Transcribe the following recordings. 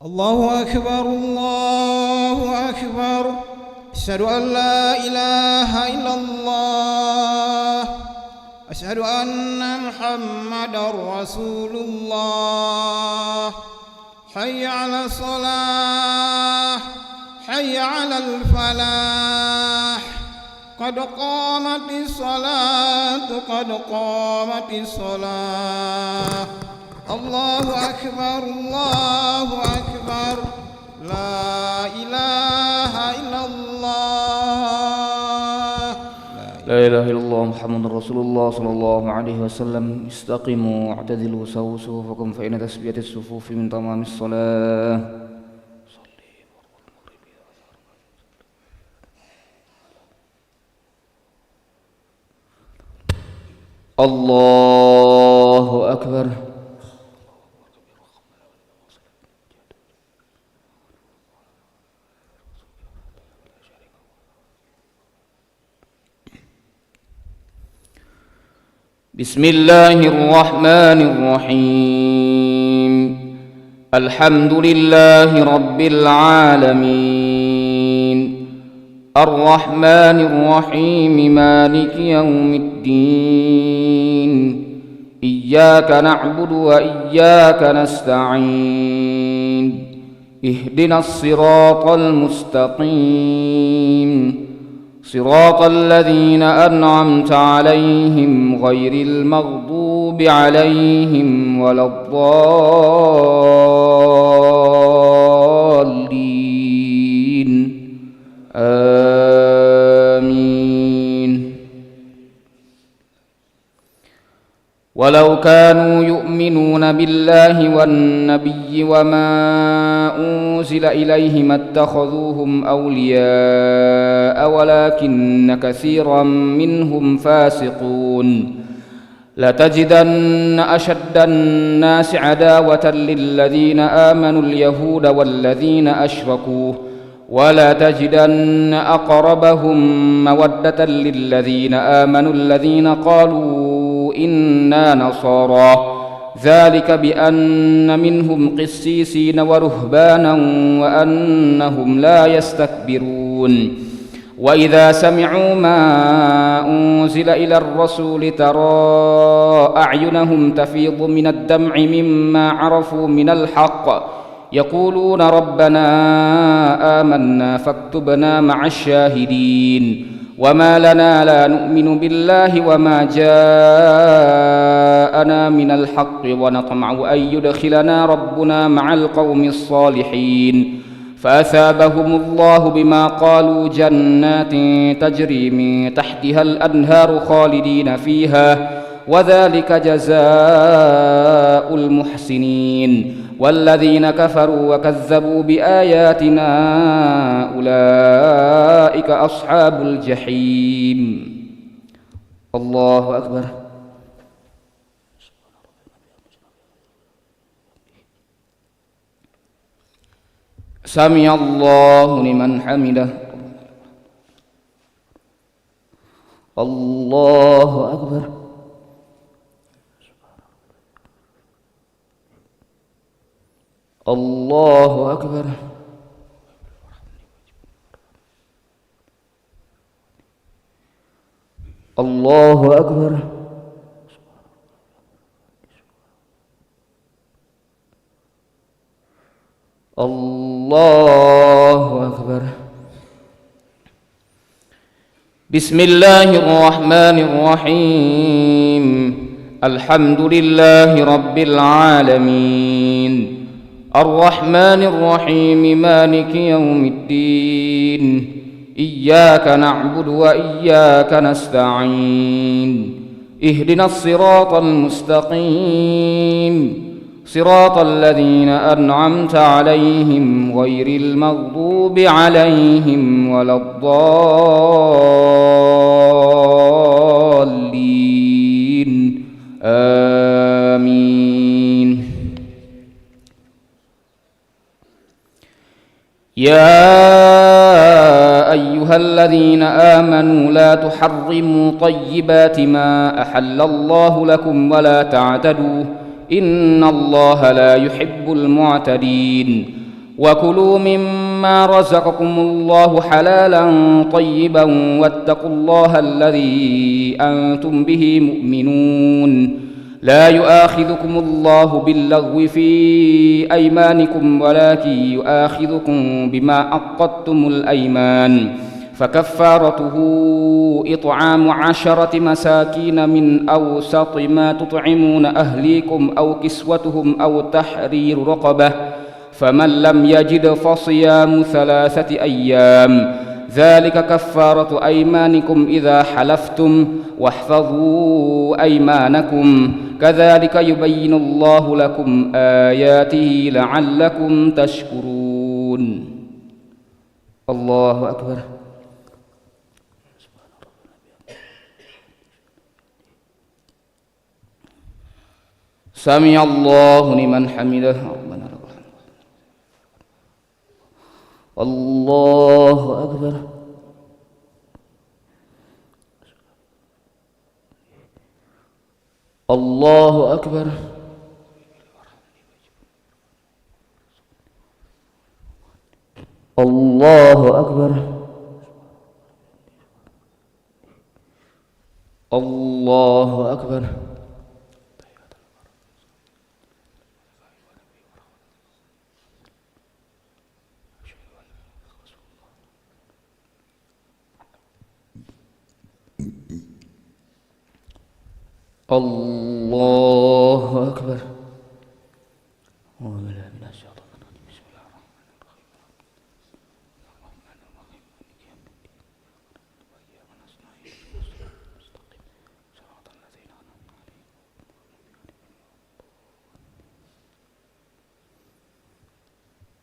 الله أكبر الله أكبر. أشهد أن لا إله إلا الله. أشهد أن محمدا رسول الله. حي على الصلاة، حي على الفلاح. قد قامت الصلاة، قد قامت الصلاة. الله أكبر الله أكبر. لا إله إلا الله. لا إله إلا الله محمد رسول الله صلى الله عليه وسلم. استقيموا واعتدلوا سووا صفوفكم فإن تسبية الصفوف من تمام الصلاة. الله أكبر. بسم الله الرحمن الرحيم. الحمد لله رب العالمين، الرحمن الرحيم، مالك يوم الدين. إياك نعبد وإياك نستعين. اهدنا الصراط المستقيم، صراط الذين أنعمت عليهم غير المغضوب عليهم ولا الضالين. آمين. ولو كانوا يؤمنون بالله والنبي وما أنزل إليه ما اتخذوهم أولياء ولكن كثيرا منهم فاسقون. لتجدن أشد الناس عداوة للذين آمنوا اليهود والذين أشركوا، ولا تجدن أقربهم مودة للذين آمنوا الذين قالوا إنا نصارى، ذلك بأن منهم قسيسين ورهبانا وأنهم لا يستكبرون. وإذا سمعوا ما أنزل إلى الرسول ترى أعينهم تفيض من الدمع مما عرفوا من الحق، يقولون ربنا آمنا فاكتبنا مع الشاهدين. وما لنا لا نؤمن بالله وما جاءنا من الحق ونطمع أن يدخلنا ربنا مع القوم الصالحين. فأثابهم الله بما قالوا جنات تجري من تحتها الأنهار خالدين فيها، وذلك جزاء المحسنين. والذين كفروا وكذبوا بآياتنا أولئك أصحاب الجحيم. الله أكبر. سمع الله لمن حمده. الله أكبر. الله أكبر. الله أكبر. الله أكبر. بسم الله الرحمن الرحيم. الحمد لله رب العالمين، الرحمن الرحيم، مالك يوم الدين. إياك نعبد وإياك نستعين. اهدنا الصراط المستقيم، صراط الذين أنعمت عليهم غير المغضوب عليهم ولا الضالين. آمين. يا أيها الذين آمنوا لا تحرموا طيبات ما أحل الله لكم ولا تعتدوا، إن الله لا يحب المعتدين. وكلوا مما رزقكم الله حلالا طيبا واتقوا الله الذي أنتم به مؤمنون لا يؤاخذكم الله باللغو في أيمانكم ولكن يؤاخذكم بما عقدتم الأيمان فكفارته إطعام 10 مساكين من أوسط ما تطعمون أهليكم أو كسوتهم أو تحرير رقبة فمن لم يجد فصيام 3 أيام ذلك كفارة أيمانكم إذا حلفتم واحفظوا أيمانكم كذلك يبين الله لكم آياته لعلكم تشكرون. الله أكبر. سمع الله لمن حمده ربنا لك الحمد. الله أكبر. الله أكبر. الله أكبر. الله أكبر. الله أكبر.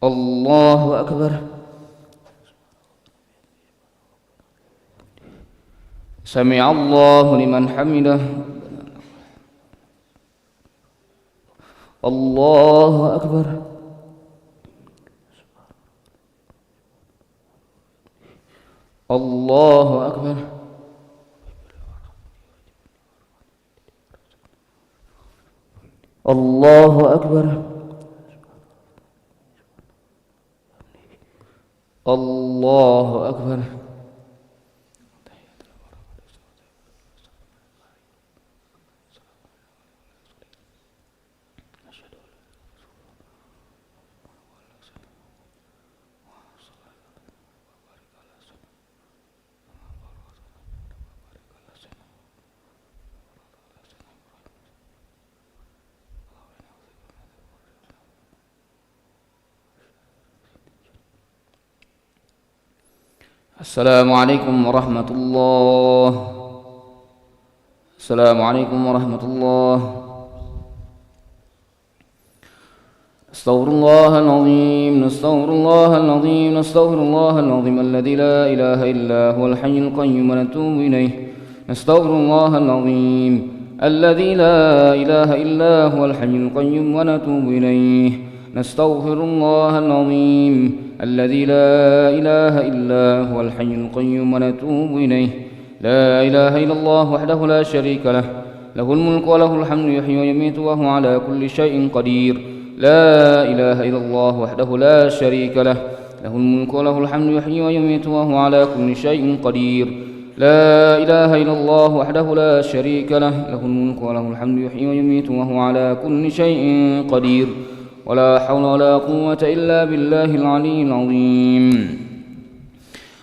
الله أكبر. سمع الله لمن حمده. الله أكبر. الله أكبر. الله أكبر. الله أكبر. السلام عليكم ورحمة الله. السلام عليكم ورحمة الله. نستغفر الله العظيم. نستغفر الله العظيم. نستغفر الله العظيم الذي لا إله إلا هو الحي القيوم ونتوب إليه. نستغفر الله العظيم الذي لا إله إلا هو الحي القيوم ونتوب إليه. نستغفر الله العظيم الذي لا إله إلا هو الحي القيوم ونتوب إليه. لا إله إلا الله وحده لا شريك له له الملك وله الحمد يحيي ويميت وهو على كل شيء قدير. لا إله إلا الله وحده لا شريك له له الملك وله الحمد يحيي ويميت وهو على كل شيء قدير. لا إله إلا الله وحده لا شريك له له الملك وله الحمد يحيي ويميت وهو على كل شيء قدير. ولا حول ولا قوة إلا بالله العلي العظيم.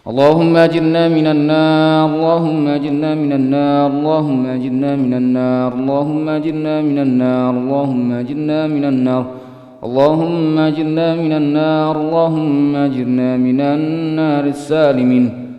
اللهم أجرنا من النار. اللهم أجرنا من النار. اللهم أجرنا من النار. اللهم أجرنا من النار. اللهم أجرنا من النار. اللهم أجرنا من النار. اللهم أجرنا من النار السالمين.